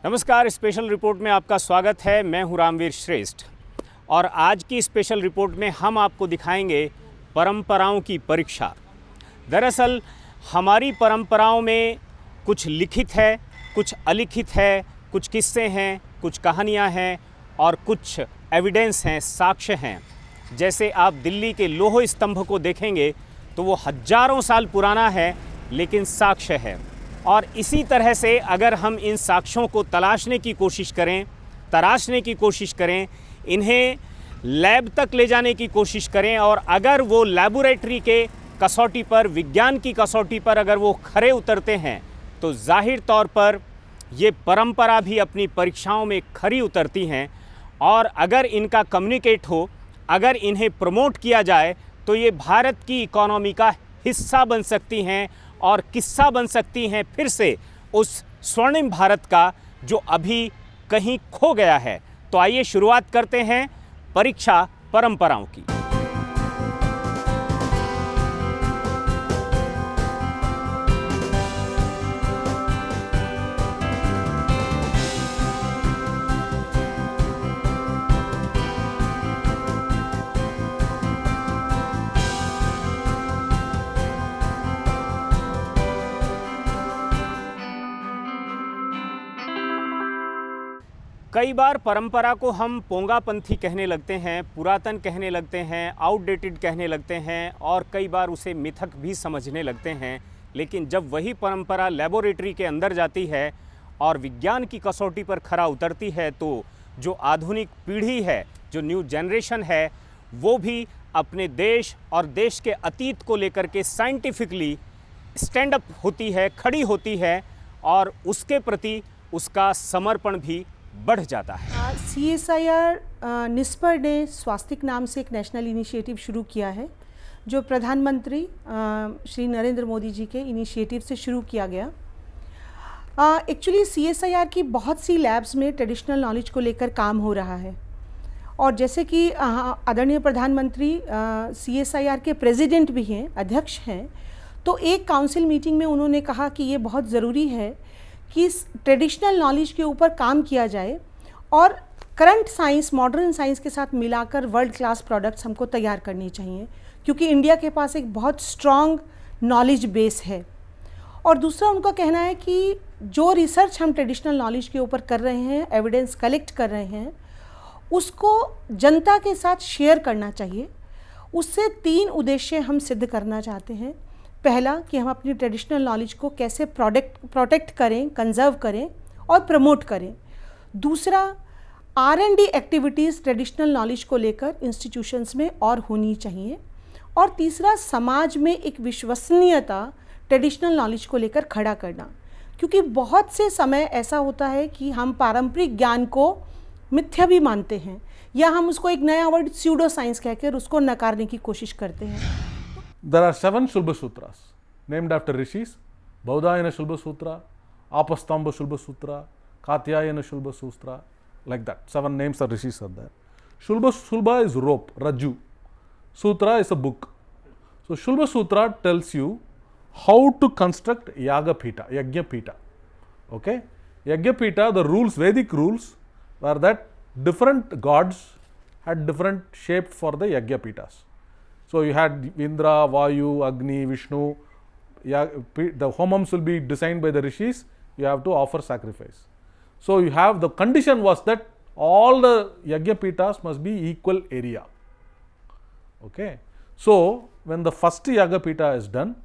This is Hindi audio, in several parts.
नमस्कार, स्पेशल रिपोर्ट में आपका स्वागत है। मैं हूं रामवीर श्रेष्ठ और आज की स्पेशल रिपोर्ट में हम आपको दिखाएंगे परंपराओं की परीक्षा। दरअसल हमारी परंपराओं में कुछ लिखित है, कुछ अलिखित है, कुछ किस्से हैं, कुछ कहानियां हैं और कुछ एविडेंस हैं, साक्ष्य हैं। जैसे आप दिल्ली के लोह स्तंभ को देखेंगे तो वो हजारों साल पुराना है लेकिन साक्ष्य है। और इसी तरह से अगर हम इन साक्ष्यों को तराशने की कोशिश करें, इन्हें लैब तक ले जाने की कोशिश करें और अगर वो लैबोरेटरी के कसौटी पर, विज्ञान की कसौटी पर अगर वो खरे उतरते हैं तो जाहिर तौर पर ये परंपरा भी अपनी परीक्षाओं में खरी उतरती हैं। और अगर इनका कम्युनिकेट हो, अगर इन्हें प्रमोट किया जाए तो ये भारत की इकोनॉमी का हिस्सा बन सकती हैं और किस्सा बन सकती हैं फिर से उस स्वर्णिम भारत का जो अभी कहीं खो गया है। तो आइए शुरुआत करते हैं परीक्षा परंपराओं की। कई बार परंपरा को हम पोंगापंथी कहने लगते हैं, पुरातन कहने लगते हैं, आउटडेटेड कहने लगते हैं और कई बार उसे मिथक भी समझने लगते हैं। लेकिन जब वही परंपरा लेबोरेटरी के अंदर जाती है और विज्ञान की कसौटी पर खरा उतरती है तो जो आधुनिक पीढ़ी है, जो न्यू जनरेशन है, वो भी अपने देश और देश के अतीत को लेकर के साइंटिफिकली स्टैंड अप होती है, खड़ी होती है और उसके प्रति उसका समर्पण भी बढ़ जाता है। CSIR निस्पर ने स्वास्तिक नाम से एक नेशनल इनिशिएटिव शुरू किया है जो प्रधानमंत्री श्री नरेंद्र मोदी जी के इनिशिएटिव से शुरू किया गया। एक्चुअली CSIR की बहुत सी लैब्स में ट्रेडिशनल नॉलेज को लेकर काम हो रहा है और जैसे कि आदरणीय प्रधानमंत्री CSIR के प्रेसिडेंट भी हैं, अध्यक्ष हैं, तो एक काउंसिल मीटिंग में उन्होंने कहा कि ये बहुत ज़रूरी है कि ट्रेडिशनल नॉलेज के ऊपर काम किया जाए और करंट साइंस, मॉडर्न साइंस के साथ मिलाकर वर्ल्ड क्लास प्रोडक्ट्स हमको तैयार करनी चाहिए क्योंकि इंडिया के पास एक बहुत स्ट्रॉन्ग नॉलेज बेस है। और दूसरा उनका कहना है कि जो रिसर्च हम ट्रेडिशनल नॉलेज के ऊपर कर रहे हैं, एविडेंस कलेक्ट कर रहे हैं, उसको जनता के साथ शेयर करना चाहिए। उससे 3 उद्देश्य हम सिद्ध करना चाहते हैं। पहला कि हम अपनी ट्रेडिशनल नॉलेज को कैसे प्रोटेक्ट करें, कंजर्व करें और प्रमोट करें। दूसरा, R&D एक्टिविटीज़ ट्रेडिशनल नॉलेज को लेकर इंस्टीट्यूशंस में और होनी चाहिए। और तीसरा, समाज में एक विश्वसनीयता ट्रेडिशनल नॉलेज को लेकर खड़ा करना, क्योंकि बहुत से समय ऐसा होता है कि हम पारंपरिक ज्ञान को मिथ्या भी मानते हैं या हम उसको एक नया वर्ड स्यूडो साइंस कहकर उसको नकारने की कोशिश करते हैं। There are 7 Shulba Sutras named after rishis: Baudhayana Shulba Sutra, Apastamba Shulba Sutra, Katyayana Shulba Sutra, like that. 7 names of rishis are there. Shulba is rope, Raju. Sutra is a book. So Shulba Sutra tells you how to construct Yaga Pita, Yajna Pita. Okay? Yajna Pita, the rules, Vedic rules, were that different gods had different shape for the Yajna Pitas. So you had Indra, Vayu, Agni, Vishnu. The homams will be designed by the rishis. You have to offer sacrifice. So you have, the condition was that all the Yajna Pitas must be equal area. Okay. So when the first Yajna Pita is done,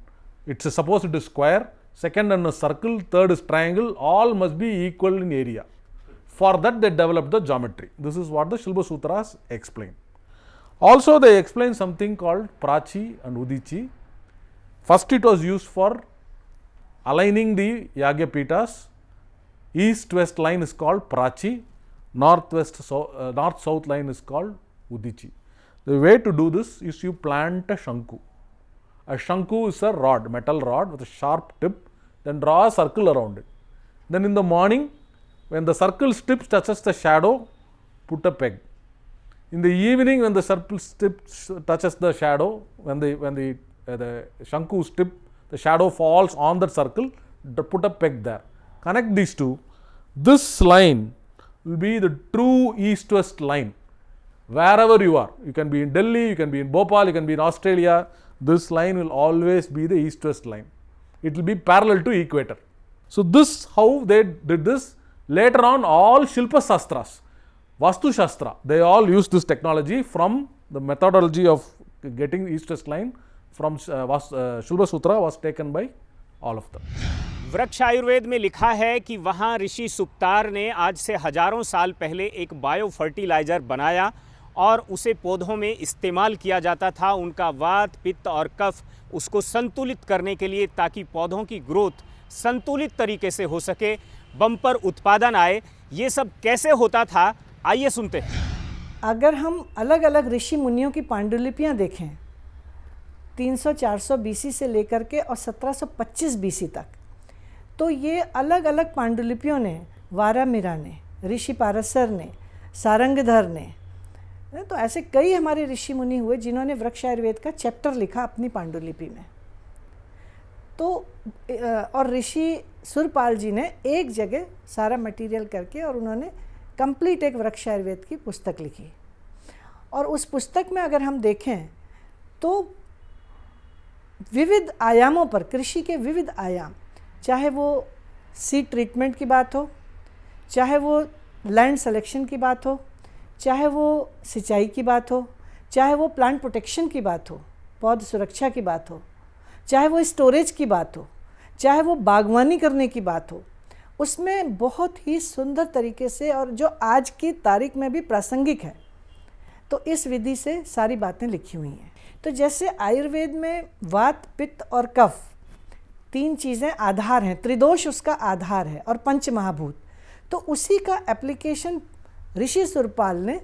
it's supposed it is square, second and a circle, third is triangle, all must be equal in area. For that they developed the geometry. This is what the Shulba Sutras explain. Also they explain something called Prachi and Udichi. First it was used for aligning the Yagya Pitas. East-west line is called Prachi, north-south line is called Udichi. The way to do this is you plant a Shanku. A Shanku is a rod, metal rod with a sharp tip, then draw a circle around it. Then in the morning, when the circle tip touches the shadow, put a peg. In the evening, when the circle tip touches the shadow, when the Shanku's tip, the shadow falls on that circle, put a peg there. Connect these two. this line will be the true east-west line. Wherever you are, you can be in Delhi, you can be in Bhopal, you can be in Australia, this line will always be the east-west line. It will be parallel to equator. So this how they did this. Later on, all Shilpa Shastras, Vastu Shastra, they all used this technology from the methodology of getting east-west line from Shulba Sutra was taken by all of them. वृक्ष आयुर्वेद में लिखा है कि वहाँ ऋषि सुक्तार ने आज से हजारों साल पहले एक बायो फर्टिलाइजर बनाया और उसे पौधों में इस्तेमाल किया जाता था उनका वात, पित्त और कफ उसको संतुलित करने के लिए, ताकि पौधों की ग्रोथ संतुलित तरीके से हो सके, बम्पर उत्पादन आए। ये सब कैसे होता था, आइए सुनते हैं। अगर हम अलग अलग ऋषि मुनियों की पांडुलिपियाँ देखें 300-400 बीसी से लेकर के और 1725 बीसी तक, तो ये अलग अलग पांडुलिपियों ने, वारामिरा ने, ऋषि पारसर ने, सारंगधर ने, तो ऐसे कई हमारे ऋषि मुनि हुए जिन्होंने वृक्ष आयुर्वेद का चैप्टर लिखा अपनी पांडुलिपि में। तो और ऋषि सुरपाल जी ने एक जगह सारा मटेरियल करके और उन्होंने कंप्लीट एक वृक्ष आयुर्वेद की पुस्तक लिखी। और उस पुस्तक में अगर हम देखें तो विविध आयामों पर, कृषि के विविध आयाम, चाहे वो सीड ट्रीटमेंट की बात हो, चाहे वो लैंड सिलेक्शन की बात हो, चाहे वो सिंचाई की बात हो, चाहे वो प्लांट प्रोटेक्शन की बात हो, पौध सुरक्षा की बात हो, चाहे वो स्टोरेज की बात हो, चाहे वो बागवानी करने की बात हो, उसमें बहुत ही सुंदर तरीके से और जो आज की तारीख में भी प्रासंगिक है, तो इस विधि से सारी बातें लिखी हुई हैं। तो जैसे आयुर्वेद में वात, पित्त और कफ 3 चीज़ें आधार हैं, त्रिदोष उसका आधार है और पंच महाभूत, तो उसी का एप्लीकेशन ऋषि सुरपाल ने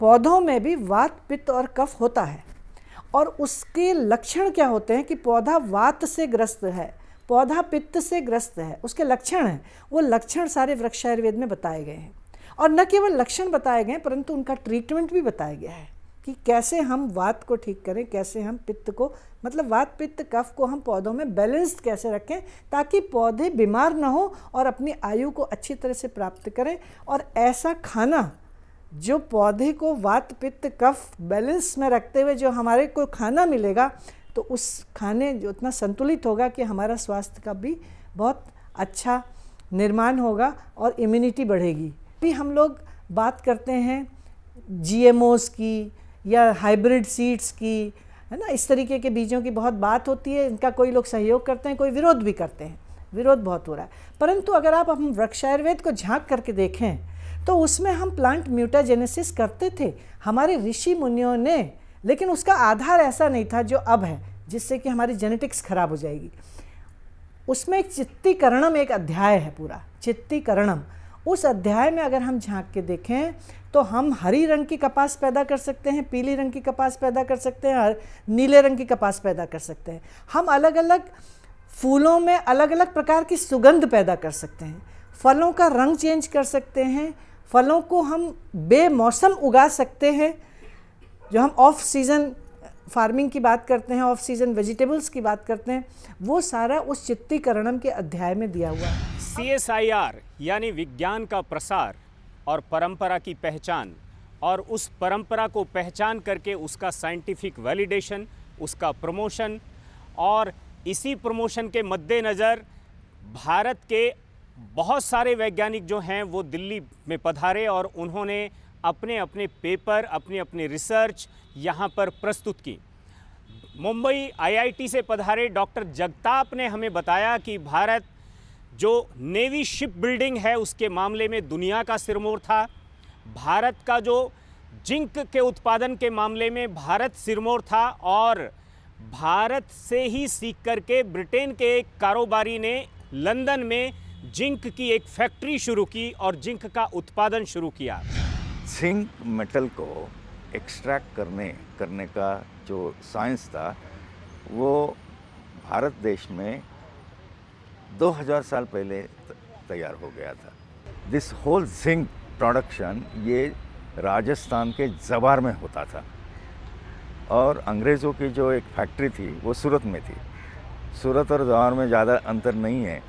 पौधों में भी वात, पित्त और कफ होता है। और उसके लक्षण क्या होते हैं कि पौधा वात से ग्रस्त है, पौधा पित्त से ग्रस्त है, उसके लक्षण हैं, वो लक्षण सारे वृक्ष आयुर्वेद में बताए गए हैं। और न केवल लक्षण बताए गए हैं परंतु उनका ट्रीटमेंट भी बताया गया है कि कैसे हम वात को ठीक करें, कैसे हम पित्त को, मतलब वात, पित्त, कफ को हम पौधों में बैलेंस्ड कैसे रखें ताकि पौधे बीमार ना हो और अपनी आयु को अच्छी तरह से प्राप्त करें। और ऐसा खाना जो पौधे को वात, पित्त, कफ बैलेंस में रखते हुए जो हमारे को खाना मिलेगा, तो उस खाने जो उतना संतुलित होगा कि हमारा स्वास्थ्य का भी बहुत अच्छा निर्माण होगा और इम्यूनिटी बढ़ेगी। भी हम लोग बात करते हैं जीएमओस की या हाइब्रिड सीड्स की, है ना, इस तरीके के बीजों की बहुत बात होती है। इनका कोई लोग सहयोग करते हैं, कोई विरोध भी करते हैं, विरोध बहुत हो रहा है। परंतु अगर आप हम वृक्ष आयुर्वेद को झांक करके देखें तो उसमें हम प्लांट म्यूटाजेनेसिस करते थे हमारे ऋषि मुनियों ने, लेकिन उसका आधार ऐसा नहीं था जो अब है, जिससे कि हमारी जेनेटिक्स खराब हो जाएगी। उसमें एक चित्तीकरणम एक अध्याय है, पूरा चित्तीकरणम। उस अध्याय में अगर हम झांक के देखें तो हम हरी रंग की कपास पैदा कर सकते हैं, पीली रंग की कपास पैदा कर सकते हैं, नीले रंग की कपास पैदा कर सकते हैं। हम अलग अलग फूलों में अलग अलग प्रकार की सुगंध पैदा कर सकते हैं, फलों का रंग चेंज कर सकते हैं, फलों को हम बेमौसम उगा सकते हैं। जो हम ऑफ सीज़न फार्मिंग की बात करते हैं, ऑफ सीज़न वेजिटेबल्स की बात करते हैं, वो सारा उस चित्तीकरणम के अध्याय में दिया हुआ है। CSIR यानी विज्ञान का प्रसार और परंपरा की पहचान, और उस परंपरा को पहचान करके उसका साइंटिफिक वैलिडेशन, उसका प्रमोशन, और इसी प्रमोशन के मद्देनज़र भारत के बहुत सारे वैज्ञानिक जो हैं वो दिल्ली में पधारे और उन्होंने अपने अपने पेपर, अपने अपने रिसर्च यहाँ पर प्रस्तुत की। मुंबई IIT से पधारे डॉक्टर जगताप ने हमें बताया कि भारत जो नेवी शिप बिल्डिंग है उसके मामले में दुनिया का सिरमौर था, भारत का जो जिंक के उत्पादन के मामले में भारत सिरमौर था, और भारत से ही सीख करके ब्रिटेन के एक कारोबारी ने लंदन में जिंक की एक फैक्ट्री शुरू की और जिंक का उत्पादन शुरू किया। जिंक मेटल को एक्सट्रैक्ट करने का जो साइंस था वो भारत देश में 2000 साल पहले तैयार हो गया था। दिस होल जिंक प्रोडक्शन ये राजस्थान के जवार में होता था, और अंग्रेज़ों की जो एक फैक्ट्री थी वो सूरत में थी। सूरत और जवार में ज़्यादा अंतर नहीं है,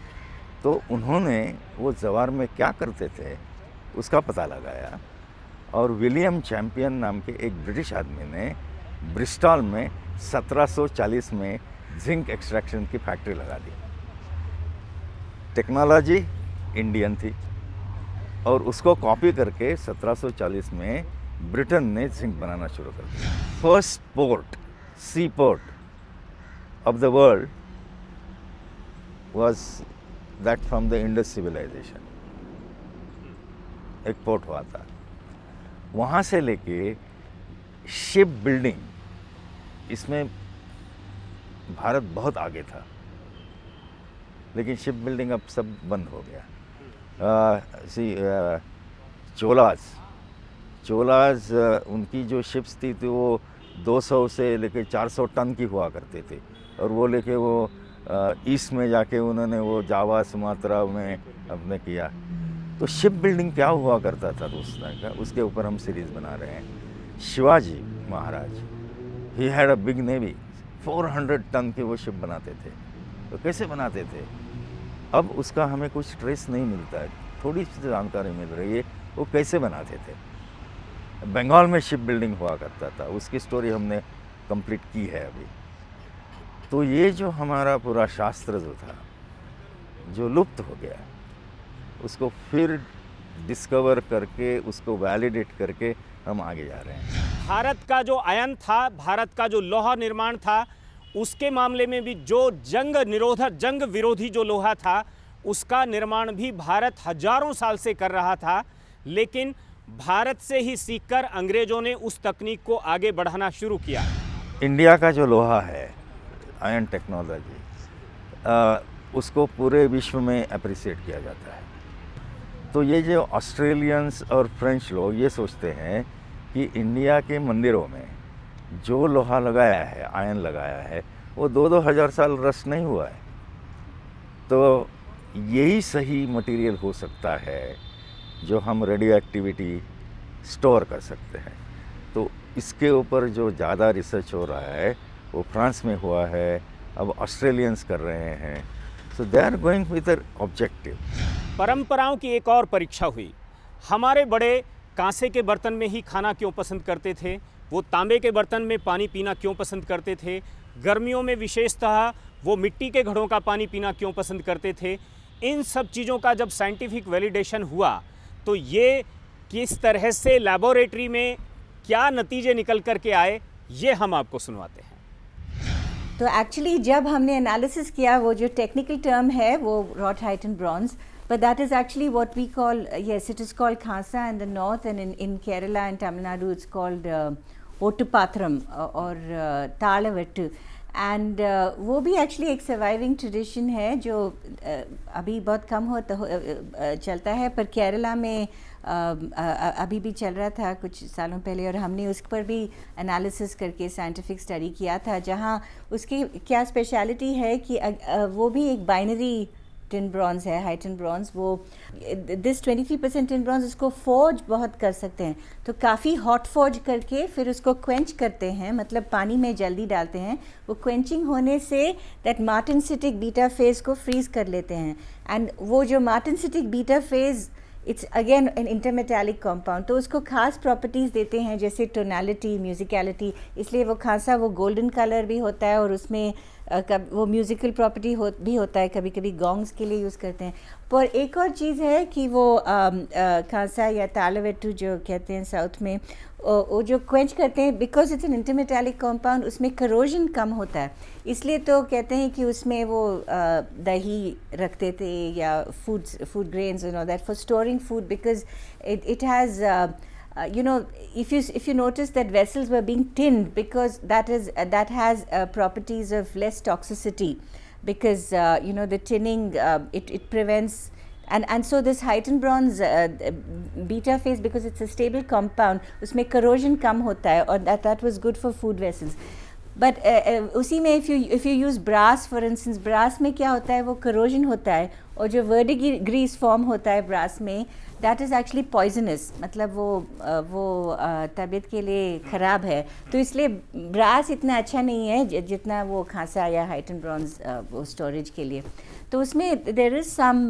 तो उन्होंने वो जवार में क्या करते थे उसका पता लगाया, और विलियम चैंपियन नाम के एक ब्रिटिश आदमी ने ब्रिस्टॉल में 1740 में जिंक एक्सट्रैक्शन की फैक्ट्री लगा दी। टेक्नोलॉजी इंडियन थी, और उसको कॉपी करके 1740 में ब्रिटेन ने जिंक बनाना शुरू कर दिया। First port, sea port of the world was that from the Indus civilization, एक पोर्ट हुआ था। वहाँ से लेके शिप बिल्डिंग, इसमें भारत बहुत आगे था, लेकिन शिप बिल्डिंग अब सब बंद हो गया। चोलाज उनकी जो शिप्स थी तो वो 200 से लेके 400 टन की हुआ करते थे, और वो लेके वो ईस्ट में जाके उन्होंने वो जावा सुमात्रा में अपने किया। तो शिप बिल्डिंग क्या हुआ करता था दोस्तों का, उसके ऊपर हम सीरीज़ बना रहे हैं। Shivaji Maharaj, he had a big navy, 400 ton के वो शिप बनाते थे। तो कैसे बनाते थे, अब उसका हमें कुछ ट्रेस नहीं मिलता है, थोड़ी सी जानकारी मिल रही है वो कैसे बनाते थे। बंगाल में शिप बिल्डिंग हुआ करता था, उसकी स्टोरी हमने कंप्लीट की है अभी। तो ये जो हमारा पूरा शास्त्र जो था, जो लुप्त हो गया, उसको फिर डिस्कवर करके, उसको वैलिडेट करके हम आगे जा रहे हैं। भारत का जो आयन था, भारत का जो लोहा निर्माण था, उसके मामले में भी जो जंग निरोधक, जंग विरोधी जो लोहा था, उसका निर्माण भी भारत हजारों साल से कर रहा था। लेकिन भारत से ही सीखकर अंग्रेजों ने उस तकनीक को आगे बढ़ाना शुरू किया। इंडिया का जो लोहा है, आयन टेक्नोलॉजी, उसको पूरे विश्व में अप्रिशिएट किया जाता है। तो ये जो ऑस्ट्रेलियंस और फ्रेंच लोग ये सोचते हैं कि इंडिया के मंदिरों में जो लोहा लगाया है, आयन लगाया है, वो 2-2 हज़ार साल रस्ट नहीं हुआ है। तो यही सही मटेरियल हो सकता है जो हम रेडियो एक्टिविटी स्टोर कर सकते हैं। तो इसके ऊपर जो ज़्यादा रिसर्च हो रहा है वो फ्रांस में हुआ है, अब ऑस्ट्रेलियंस कर रहे हैं। So they are going with an objective. परंपराओं की एक और परीक्षा हुई। हमारे बड़े कांसे के बर्तन में ही खाना क्यों पसंद करते थे, वो तांबे के बर्तन में पानी पीना क्यों पसंद करते थे, गर्मियों में विशेषतः वो मिट्टी के घड़ों का पानी पीना क्यों पसंद करते थे। इन सब चीज़ों का जब साइंटिफिक वैलिडेशन हुआ तो ये किस तरह से लैबोरेटरी में क्या नतीजे निकल कर के आए, ये हम आपको सुनवाते हैं। तो एक्चुअली जब हमने एनालिसिस किया, वो जो टेक्निकल टर्म है वो wrought high tin bronze, but that is actually what we call, yes, it is called Khasa in the north, and in Kerala and Tamil Nadu it's called Ottupatram or Talavettu. And वो भी एक्चुअली एक सर्वाइविंग ट्रेडिशन है जो अभी बहुत कम होता चलता है, पर केरला में अभी भी चल रहा था कुछ सालों पहले, और हमने उस पर भी एनालिसिस करके साइंटिफिक स्टडी किया था, जहाँ उसकी क्या स्पेशलिटी है कि वो भी एक बाइनरी टिन ब्रॉन्ज है, हाई टिन ब्रॉन्ज। वो दिस 23% टिन ब्रॉन्ज, उसको फोर्ज बहुत कर सकते हैं, तो काफ़ी हॉट फोर्ज करके फिर उसको क्वेंच करते हैं, मतलब पानी में जल्दी डालते हैं। वो क्वेंचिंग होने से दैट मार्टेंसिटिक बीटा फेज को फ्रीज कर लेते हैं, एंड वो जो martensitic beta phase it's again an intermetallic compound, तो उसको खास प्रॉपर्टीज़ देते हैं जैसे टोनैलिटी, म्यूजिकलिटी, इसलिए वो खासा वो गोल्डन कलर भी होता है, और उसमें वो म्यूज़िकल प्रॉपर्टी भी होता है, कभी कभी गॉन्ग्स के लिए यूज़ करते हैं। पर एक और चीज़ है कि वो खासा या तालावेट्टू जो कहते हैं साउथ में, वो जो क्वेंच करते हैं, because it's an intermetallic compound, उसमें करोजन कम होता है, इसलिए तो कहते हैं कि उसमें वो दही रखते थे या food grains and all that for storing food, because it has you know, if you notice that vessels were being tinned, because that has properties of less toxicity, because you know, the tinning it prevents, and so this heightened bronze beta phase, because it's a stable compound, उसमें corrosion कम होता है, और that was good for food vessels. But उसी में if you use brass, for instance, brass में क्या होता है, वो corrosion होता है, और जो वर्डिग्रीज फॉर्म होता है ब्रास में, दैट इज़ एक्चुअली पॉइजनस, मतलब वो तबीयत के लिए ख़राब है। तो इसलिए ब्रास इतना अच्छा नहीं है जितना वो खांसा या हाइटन ब्रॉन्ज वो स्टोरेज के लिए। तो उसमें there is some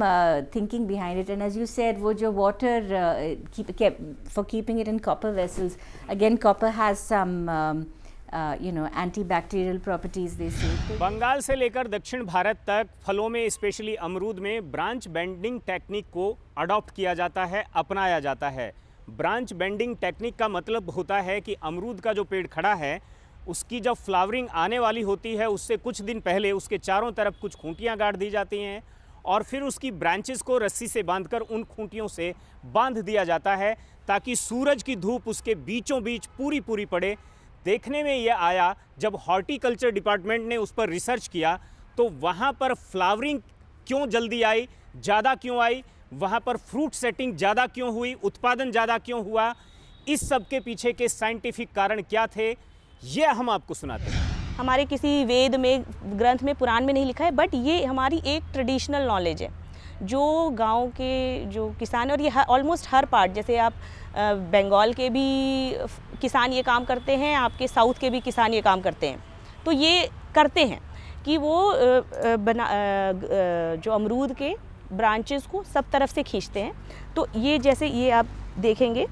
thinking behind it, and as you said वो जो water for keeping it in copper vessels, again copper has some antibacterial properties they say. Bengal से लेकर दक्षिण भारत तक फलों में, स्पेशली अमरूद में, ब्रांच बेंडिंग टेक्निक को अडॉप्ट किया जाता है, अपनाया जाता है। ब्रांच बेंडिंग टेक्निक का मतलब होता है कि अमरूद का जो पेड़ खड़ा है, उसकी जब फ्लावरिंग आने वाली होती है उससे कुछ दिन पहले उसके चारों तरफ कुछ खूंटियाँ गाड़ दी जाती हैं और फिर उसकी ब्रांचेस को रस्सी से बांधकर उन खूंटियों से बांध दिया जाता है ताकि सूरज की धूप उसके बीचों बीच पूरी पड़े। देखने में ये आया, जब हॉर्टिकल्चर डिपार्टमेंट ने उस पर रिसर्च किया तो वहाँ पर फ्लावरिंग क्यों जल्दी आई, ज़्यादा क्यों आई, वहाँ पर फ्रूट सेटिंग ज़्यादा क्यों हुई, उत्पादन ज़्यादा क्यों हुआ, इस सब के पीछे के साइंटिफिक कारण क्या थे, ये हम आपको सुनाते हैं। हमारे किसी वेद में, ग्रंथ में, पुराण में नहीं लिखा है, बट ये हमारी एक ट्रेडिशनल नॉलेज है जो गांव के जो किसान, और ये ऑलमोस्ट हर पार्ट, जैसे आप बंगाल के भी किसान ये काम करते हैं, आपके साउथ के भी किसान ये काम करते हैं। तो ये करते हैं कि वो जो अमरूद के ब्रांचेस को सब तरफ से खींचते हैं। तो ये जैसे ये आप देखेंगे,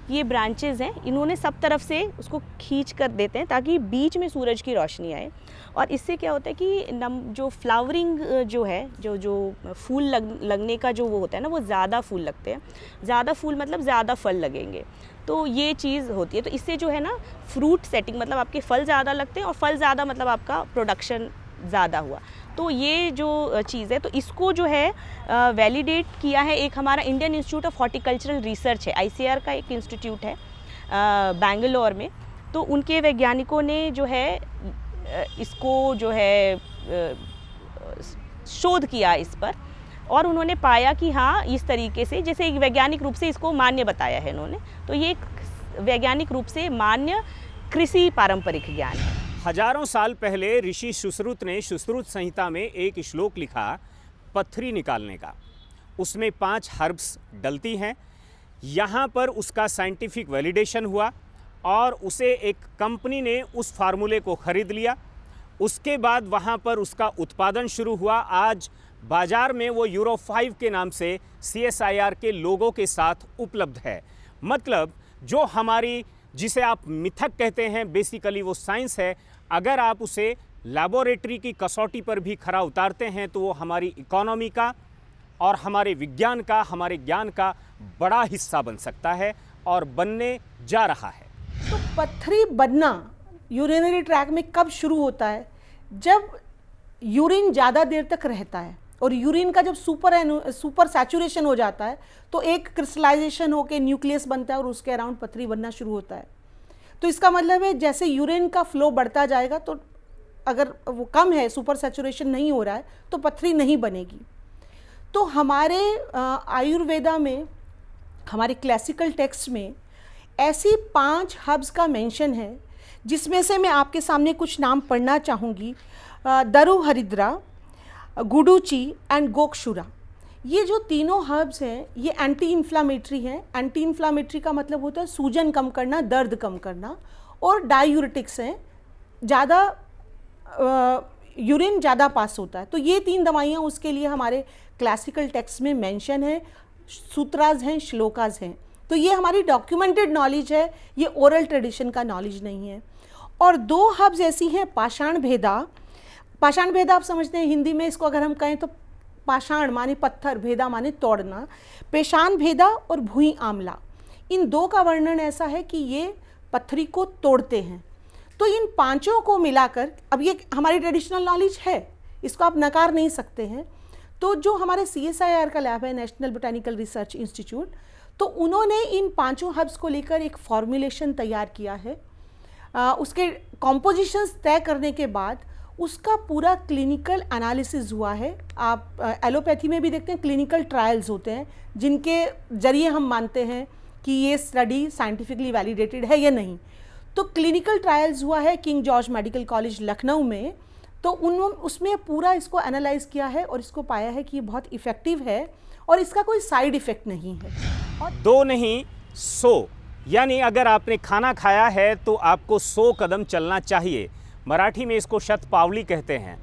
ये ब्रांचेस हैं, इन्होंने सब तरफ से उसको खींच कर देते हैं ताकि बीच में सूरज की रोशनी आए। और इससे क्या होता है कि जो फ्लावरिंग जो है, जो फूल लगने का जो वो होता है ना, वो ज़्यादा फूल लगते हैं। ज़्यादा फूल मतलब ज़्यादा फल लगेंगे, तो ये चीज़ होती है। तो इससे जो है ना फ्रूट सेटिंग, मतलब आपके फल ज़्यादा लगते हैं, और फल ज़्यादा मतलब आपका प्रोडक्शन ज़्यादा हुआ। तो ये जो चीज़ है, तो इसको जो है वैलिडेट किया है एक हमारा Indian institute of horticultural research है, ICAR का एक इंस्टीट्यूट है बेंगलोर में। तो उनके वैज्ञानिकों ने जो है इसको जो है शोध किया इस पर, और उन्होंने पाया कि हाँ, इस तरीके से, जैसे एक वैज्ञानिक रूप से इसको मान्य बताया है इन्होंने। तो ये एक वैज्ञानिक रूप से मान्य कृषि पारंपरिक ज्ञान है। हजारों साल पहले ऋषि सुश्रुत ने सुश्रुत संहिता में एक श्लोक लिखा पत्थरी निकालने का। उसमें 5 हर्ब्स डलती हैं। यहाँ पर उसका साइंटिफिक वैलिडेशन हुआ और उसे एक कंपनी ने उस फार्मूले को ख़रीद लिया। उसके बाद वहाँ पर उसका उत्पादन शुरू हुआ। आज बाज़ार में वो यूरो 5 के नाम से CSIR के लोगों के साथ उपलब्ध है। मतलब जो हमारी, जिसे आप मिथक कहते हैं, बेसिकली वो साइंस है। अगर आप उसे लैबोरेटरी की कसौटी पर भी खरा उतारते हैं तो वो हमारी इकोनॉमी का और हमारे विज्ञान का, हमारे ज्ञान का बड़ा हिस्सा बन सकता है और बनने जा रहा है। तो पत्थरी बनना यूरिनरी ट्रैक में कब शुरू होता है? जब यूरिन ज़्यादा देर तक रहता है, और यूरिन का जब सुपर सैचुरेशन हो जाता है तो एक क्रिस्टलाइजेशन होकर न्यूक्लियस बनता है और उसके अराउंड पत्थरी बनना शुरू होता है। तो इसका मतलब है जैसे यूरिन का फ्लो बढ़ता जाएगा, तो अगर वो कम है, सुपर सैचुरेशन नहीं हो रहा है, तो पत्थरी नहीं बनेगी। तो हमारे आयुर्वेदा में, हमारे क्लासिकल टेक्स्ट में ऐसी 5 हर्ब्स का मेंशन है, जिसमें से मैं आपके सामने कुछ नाम पढ़ना चाहूँगी। दरु हरिद्रा, गुडुची एंड गोक्षुरा। ये जो तीनों हर्ब्स हैं ये एंटी इन्फ्लामेटरी हैं। एंटी इन्फ्लामेटरी का मतलब होता है सूजन कम करना, दर्द कम करना, और डायूरेटिक्स हैं, ज़्यादा यूरिन ज़्यादा पास होता है। तो ये 3 दवाइयाँ उसके लिए हमारे क्लासिकल टेक्स्ट में मेंशन है, सूत्राज हैं, श्लोकाज हैं। तो ये हमारी डॉक्यूमेंटेड नॉलेज है, ये ओरल ट्रेडिशन का नॉलेज नहीं है। और 2 हर्ब्स ऐसी हैं, पाषाण भेदा। पाषाण भेदा आप समझते हैं, हिंदी में इसको अगर हम कहें तो पाषाण माने पत्थर, भेदा माने तोड़ना। पेशान भेदा और भुई आंवला, इन 2 का वर्णन ऐसा है कि ये पत्थरी को तोड़ते हैं। तो इन 5 को मिलाकर, अब ये हमारी ट्रेडिशनल नॉलेज है, इसको आप नकार नहीं सकते हैं। तो जो हमारे CSIR का लैब है, नेशनल बोटानिकल रिसर्च इंस्टीट्यूट, तो उन्होंने इन 5 हर्ब्स को लेकर एक फॉर्मुलेशन तैयार किया है। उसके कॉम्पोजिशंस तय करने के बाद उसका पूरा क्लिनिकल एनालिसिस हुआ है। आप एलोपैथी में भी देखते हैं, क्लिनिकल ट्रायल्स होते हैं जिनके जरिए हम मानते हैं कि ये स्टडी साइंटिफिकली वैलिडेटेड है या नहीं। तो क्लिनिकल ट्रायल्स हुआ है king George medical college Lucknow में, तो उसमें पूरा इसको एनालाइज किया है और इसको पाया है कि ये बहुत इफ़ेक्टिव है और इसका कोई साइड इफ़ेक्ट नहीं है। दो नहीं 100, यानी अगर आपने खाना खाया है तो आपको 100 कदम चलना चाहिए। मराठी में इसको शतपावली कहते हैं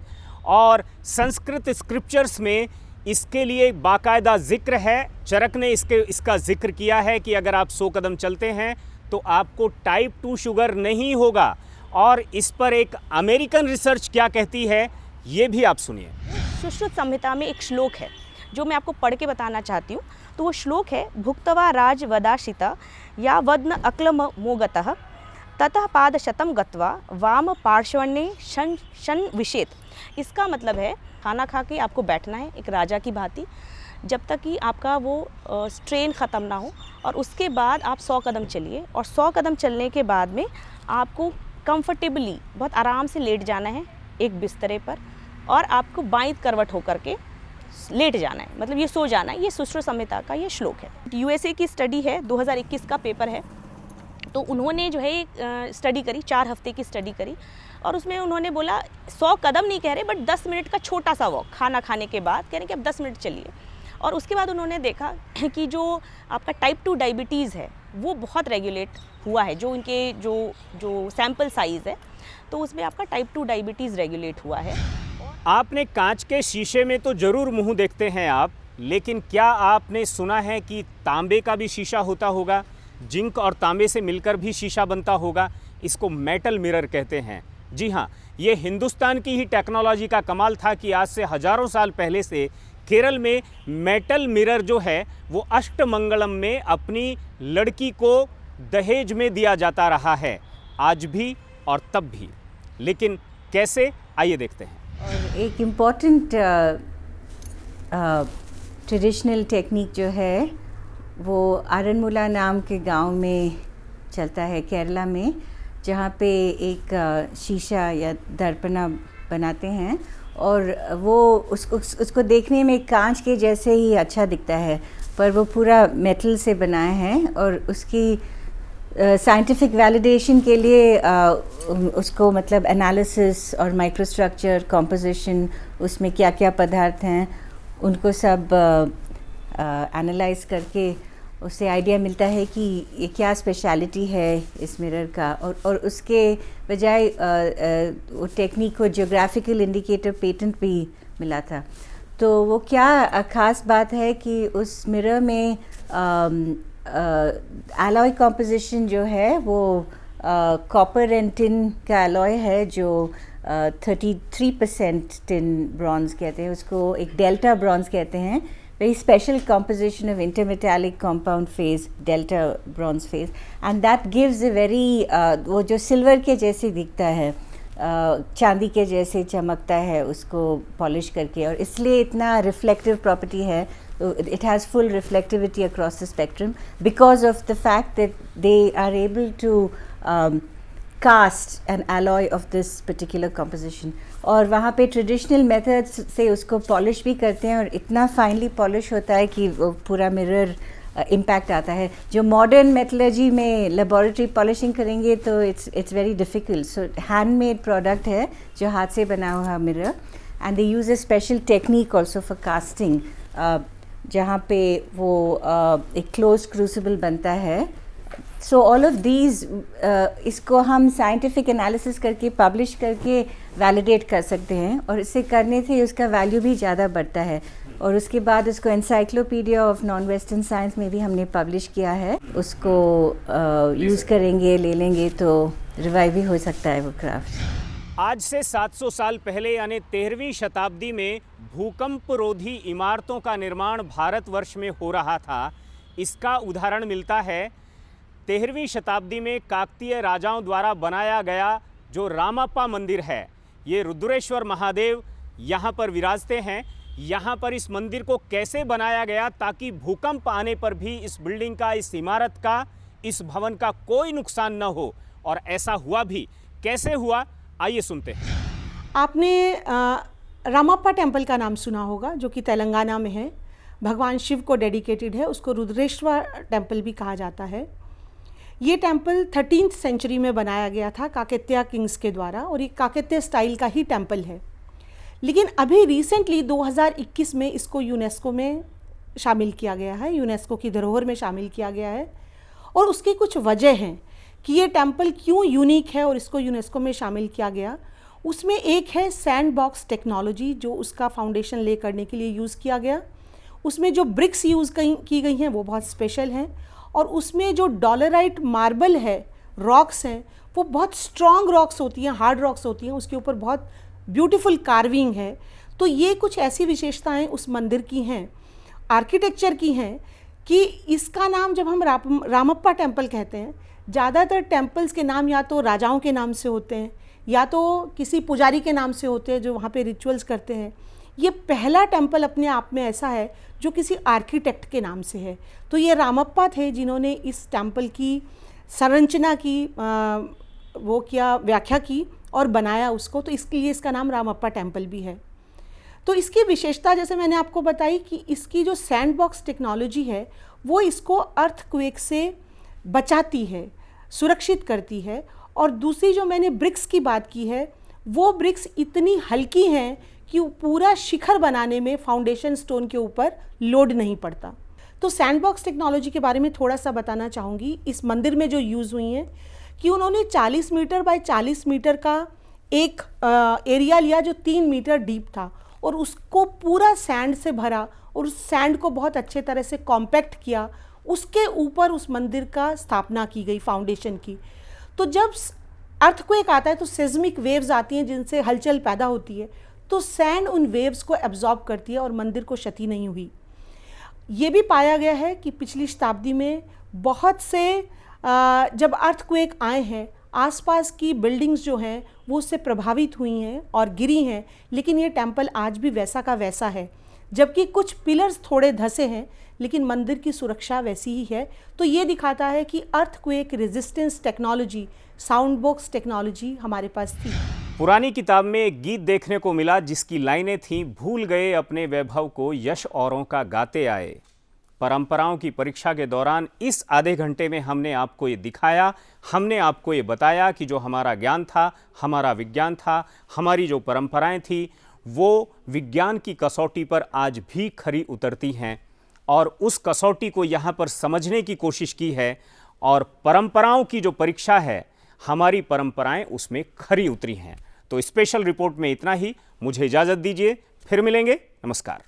और संस्कृत स्क्रिप्चर्स में इसके लिए बाकायदा जिक्र है। चरक ने इसका जिक्र किया है कि अगर आप 100 कदम चलते हैं तो आपको टाइप 2 शुगर नहीं होगा। और इस पर एक अमेरिकन रिसर्च क्या कहती है ये भी आप सुनिए। सुश्रुत संहिता में एक श्लोक है जो मैं आपको पढ़ के बताना चाहती हूँ। तो वो श्लोक है, भुक्तवा राज वदाशिता या वद्न अक्लम मोगतः ततः पाद शतम गत्वा वाम पार्श्वण्ये शन विषेत। इसका मतलब है खाना खा के आपको बैठना है एक राजा की भांति जब तक कि आपका वो स्ट्रेन ख़त्म ना हो, और उसके बाद आप 100 कदम चलिए। और 100 कदम चलने के बाद में आपको कंफर्टेबली बहुत आराम से लेट जाना है एक बिस्तरे पर, और आपको बाईं करवट होकर के लेट जाना है, मतलब ये सो जाना है। ये सुश्रुत संहिता का ये श्लोक है। यूएसए की स्टडी है, 2021 का पेपर है। तो उन्होंने जो है स्टडी करी, 4 हफ्ते की स्टडी करी, और उसमें उन्होंने बोला 100 कदम नहीं कह रहे बट 10 मिनट का छोटा सा वॉक खाना खाने के बाद, कह रहे कि अब 10 मिनट चलिए। और उसके बाद उन्होंने देखा कि जो आपका टाइप 2 डायबिटीज़ है वो बहुत रेगुलेट हुआ है। जो इनके जो सैम्पल साइज़ है तो उसमें आपका टाइप 2 डायबिटीज़ रेगुलेट हुआ है। आपने कांच के शीशे में तो ज़रूर मुंह देखते हैं आप, लेकिन क्या आपने सुना है कि तांबे का भी शीशा होता होगा? जिंक और तांबे से मिलकर भी शीशा बनता होगा। इसको मेटल मिरर कहते हैं। जी हाँ, ये हिंदुस्तान की ही टेक्नोलॉजी का कमाल था कि आज से हज़ारों साल पहले से केरल में मेटल मिरर जो है वो अष्टमंगलम में अपनी लड़की को दहेज में दिया जाता रहा है, आज भी और तब भी। लेकिन कैसे, आइए देखते हैं। और एक इम्पॉर्टेंट ट्रेडिशनल टेक्निक जो है वो आरनमुला नाम के गांव में चलता है केरला में, जहाँ पे एक शीशा या दर्पणा बनाते हैं और वो उसको देखने में कांच के जैसे ही अच्छा दिखता है, पर वो पूरा मेटल से बनाया है। और उसकी साइंटिफिक वैलिडेशन के लिए उसको मतलब एनालिसिस और माइक्रोस्ट्रक्चर, कॉम्पोजिशन, उसमें क्या क्या पदार्थ हैं उनको सब एनालाइज करके उससे आइडिया मिलता है कि ये क्या स्पेशलिटी है इस मिरर का। और उसके बजाय वो टेक्निक को जियोग्राफिकल इंडिकेटर पेटेंट भी मिला था। तो वो क्या ख़ास बात है कि उस मिरर में एलॉय कॉम्पोजिशन जो है वो कॉपर एंड टिन का एलॉय है, जो 33% टिन ब्रॉन्ज कहते हैं उसको, एक डेल्टा ब्रॉन्ज कहते हैं। very special composition of intermetallic compound phase, delta bronze phase, and that gives a very वो जो सिल्वर के जैसे दिखता है, चांदी के जैसे चमकता है उसको पॉलिश करके, और इसलिए इतना रिफ्लेक्टिव प्रॉपर्टी है। It has full reflectivity across the spectrum because of the fact that they are able to cast an alloy of this particular composition. और वहाँ पे ट्रेडिशनल मेथड्स से उसको पॉलिश भी करते हैं और इतना फाइनली पॉलिश होता है कि वो पूरा मिरर इम्पैक्ट आता है। जो मॉडर्न मेटलर्जी में लेबोरेटरी पॉलिशिंग करेंगे तो it's very difficult. So handmade product है जो हाथ से बना हुआ mirror, and they use a special technique also for casting, जहाँ पे वो एक क्लोज क्रूसिबल बनता है। सो ऑल ऑफ दीज इसको हम साइंटिफिक एनालिसिस करके पब्लिश करके वैलिडेट कर सकते हैं, और इसे करने से उसका वैल्यू भी ज़्यादा बढ़ता है। और उसके बाद उसको encyclopedia of non western science में भी हमने पब्लिश किया है। उसको यूज़ करेंगे, ले लेंगे तो रिवाइव भी हो सकता है वो क्राफ्ट। आज से 700 साल पहले यानी 13वीं शताब्दी में भूकंप रोधी इमारतों का निर्माण भारतवर्ष में हो रहा था। इसका उदाहरण मिलता है 13वीं शताब्दी में काकतीय राजाओं द्वारा बनाया गया जो रामाप्पा मंदिर है। ये रुद्रेश्वर महादेव यहाँ पर विराजते हैं। यहाँ पर इस मंदिर को कैसे बनाया गया ताकि भूकंप आने पर भी इस बिल्डिंग का, इस इमारत का, इस भवन का कोई नुकसान न हो, और ऐसा हुआ भी। कैसे हुआ, आइए सुनते हैं। आपने रामाप्पा टेम्पल का नाम सुना होगा, जो कि तेलंगाना में है, भगवान शिव को डेडिकेटेड है। उसको रुद्रेश्वर टेम्पल भी कहा जाता है। ये टेम्पल 13th सेंचुरी में बनाया गया था काकतीय किंग्स के द्वारा और ये काकतीय स्टाइल का ही टेम्पल है। लेकिन अभी रिसेंटली 2021 में इसको यूनेस्को में शामिल किया गया है, यूनेस्को की धरोहर में शामिल किया गया है। और उसकी कुछ वजह हैं कि ये टेम्पल क्यों यूनिक है और इसको यूनेस्को में शामिल किया गया। उसमें एक है सैंडबॉक्स टेक्नोलॉजी जो उसका फाउंडेशन ले करने के लिए यूज़ किया गया। उसमें जो ब्रिक्स यूज़ की गई हैं वो बहुत स्पेशल हैं और उसमें जो डॉलराइट मार्बल है, रॉक्स हैं, वो बहुत स्ट्रॉन्ग रॉक्स होती हैं, हार्ड रॉक्स होती हैं, उसके ऊपर बहुत ब्यूटीफुल कार्विंग है। तो ये कुछ ऐसी विशेषताएं उस मंदिर की हैं, आर्किटेक्चर की हैं कि इसका नाम जब हम रामप्पा टेम्पल कहते हैं, ज़्यादातर टेम्पल्स के नाम या तो राजाओं के नाम से होते हैं या तो किसी पुजारी के नाम से होते हैं जो वहाँ पे रिचुअल्स करते हैं। ये पहला टेम्पल अपने आप में ऐसा है जो किसी आर्किटेक्ट के नाम से है। तो ये रामप्पा थे जिन्होंने इस टेम्पल की संरचना की व्याख्या की और बनाया उसको, तो इसके लिए इसका नाम रामप्पा टेम्पल भी है। तो इसकी विशेषता जैसे मैंने आपको बताई कि इसकी जो सैंडबॉक्स टेक्नोलॉजी है वो इसको अर्थक्वेक से बचाती है, सुरक्षित करती है। और दूसरी जो मैंने ब्रिक्स की बात की है, वो ब्रिक्स इतनी हल्की हैं कि पूरा शिखर बनाने में फाउंडेशन स्टोन के ऊपर लोड नहीं पड़ता। तो सैंडबॉक्स टेक्नोलॉजी के बारे में थोड़ा सा बताना चाहूँगी। इस मंदिर में जो यूज़ हुई हैं कि उन्होंने 40 मीटर बाय 40 मीटर का एक एरिया लिया जो 3 मीटर डीप था और उसको पूरा सैंड से भरा और उस सैंड को बहुत अच्छे तरह से कॉम्पैक्ट किया। उसके ऊपर उस मंदिर का स्थापना की गई फाउंडेशन की। तो जब अर्थक्वेक आता है तो सेस्मिक वेव्स आती हैं जिनसे हलचल पैदा होती है, तो सैंड उन वेव्स को एब्जॉर्ब करती है और मंदिर को क्षति नहीं हुई। ये भी पाया गया है कि पिछली शताब्दी में बहुत से जब अर्थक्वेक आए हैं आसपास की बिल्डिंग्स जो हैं वो उससे प्रभावित हुई हैं और गिरी हैं, लेकिन ये टेम्पल आज भी वैसा का वैसा है। जबकि कुछ पिलर्स थोड़े धंसे हैं लेकिन मंदिर की सुरक्षा वैसी ही है। तो ये दिखाता है कि earthquake resistance technology, sound box technology हमारे पास थी। पुरानी किताब में एक गीत देखने को मिला जिसकी लाइनें थीं, भूल गए अपने वैभव को यश औरों का गाते आए। परंपराओं की परीक्षा के दौरान इस आधे घंटे में हमने आपको ये दिखाया, हमने आपको ये बताया कि जो हमारा ज्ञान था, हमारा विज्ञान था, हमारी जो परंपराएं थी वो विज्ञान की कसौटी पर आज भी खरी उतरती हैं और उस कसौटी को यहाँ पर समझने की कोशिश की है और परंपराओं की जो परीक्षा है, हमारी परंपराएं उसमें खरी उतरी हैं। तो स्पेशल रिपोर्ट में इतना ही। मुझे इजाज़त दीजिए, फिर मिलेंगे। नमस्कार।